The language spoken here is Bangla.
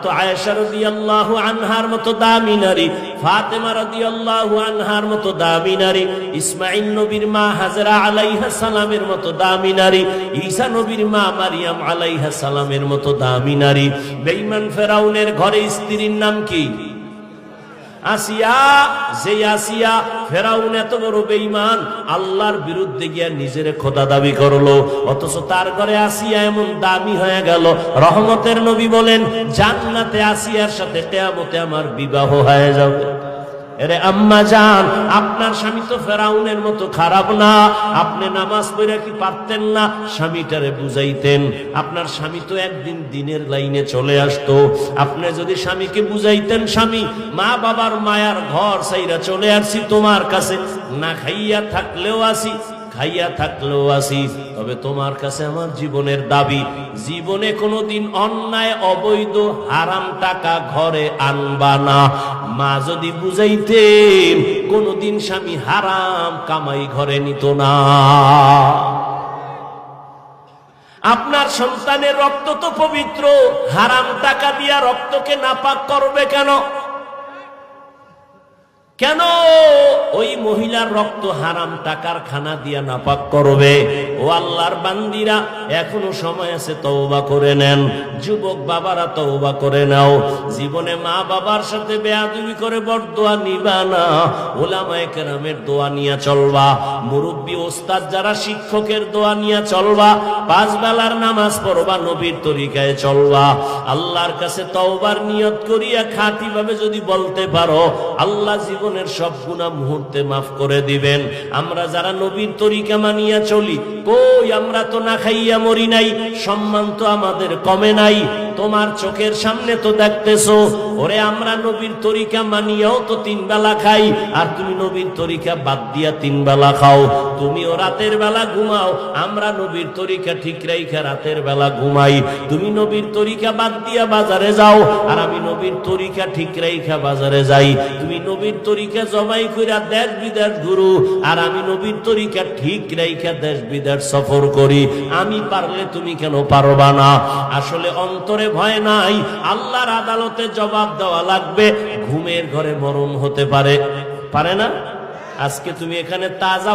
তো আয়েশা রাদিয়াল্লাহু আনহার মতো দামি নারী, ফাতেমা রাদিয়াল্লাহু আনহার মতো দামি নারী, ইসমাঈল নবীর মা হাজরা আলাইহিস সালামের মতো দামি নারী, ঈসা নবীর মা মারিয়াম আলাইহিস সালামের মতো দামি নারী। বেঈমান ফেরাউনের ঘরে স্ত্রীর নাম কি? আসিয়া। যে আসিয়া, ফেরাউন এত বড় বেঈমান, আল্লাহর বিরুদ্ধে গিয়া নিজের খোদা দাবি করলো, অথচ তার ঘরে আসিয়া এমন দামি হয়ে গেল। রহমতের নবী বলেন, জান্নাতে আসিয়ার সাথে কিয়ামতে আমার বিবাহ হয়ে যাবে। আরে আম্মা জান, আপনার স্বামী তো ফেরাউনের মতো খারাপ না। আপনি নামাজ পড়ে কি পারতেন না স্বামীটারে বুঝাইতেন? আপনার স্বামী তো একদিন দিনের লাইনে চলে আসতো। আপনি যদি স্বামীকে বুঝাইতেন, স্বামী মা বাবার মায়ার ঘর ছাইরা চলে আসছি তোমার কাছে, না খাইয়া থাকলেও আসি, খাইয়া থাকলেও আসি, তবে তোমার কাছে আমার জীবনের দাবি, জীবনে কোনোদিন অন্যায় অবৈধ হারাম টাকা ঘরে আনবা না। মা যদি বুঝাইতেন, কোনোদিন স্বামী হারাম কামাই ঘরে নিত না। আপনার সন্তানের রক্ত তো পবিত্র, হারাম টাকা দিয়া রক্তকে নাপাক করবে কেন? কেন ওই মহিলার রক্ত হারাম টাকার খানা দিয়া নাপাক করবে? ও আল্লাহর বান্দিরা, এখনো সময় আছে, তওবা করে নেন। যুবক বাবারা তওবা করে নাও। জীবনে মা বাবার সাথে বেয়াদবি করে বরদোয়া নিবা না, উলামায়ে কেরামের দোয়া নিয়ে চলবা। মুরব্বী ওস্তাদ যারা, শিক্ষকের দোয়া নিয়ে চলবা। 5 বেলার নামাজ পড়বা, নবীর তরিকায় চলবা। আল্লাহর কাছে তওবার নিয়ত করিয়া খাঁটিভাবে যদি বলতে পারো, আল্লাহ জীবনের সব গুনাহ মুহূর্তে মাফ করে দিবেন। আমরা যারা নবীর তরিকা মানিয়া চলি, কই আমরা তো না খাইয়া মরি নাই, সম্মান তো আমাদের কমে নাই। তোমার চোখের সামনে তো দেখতেছো, ওরে আমরা নবীর তরিকা মানিয়াও তো 3 বেলা খাই, আর তুমি নবীর তরিকা বাদ দিয়া 3 বেলা খাও। তুমিও রাতের বেলা ঘুমাও, আমরা নবীর তরিকা ঠিক রাইখা রাতের বেলা ঘুমাই। তুমি নবীর তরিকা বাদ দিয়া বাজারে যাও, আর আমি নবীর তরিকা ঠিক রাইখা বাজারে যাই। তুমি নবীর তরিকা জবাই কইরা দেশ বিদেশ ঘুরু, আর আমি নবীর তরিকা ঠিক রাইখা দেশ বিদেশ সফর করি। আমি পারলে তুমি কেন পারবা না? আসলে অন্তরে ভয় নাই, আল্লাহর আদালতে জবাব দেওয়া লাগবে। ঘুমের ঘরে মরণ হতে পারে, পারে না? আজকে তুমি এখানে তাজা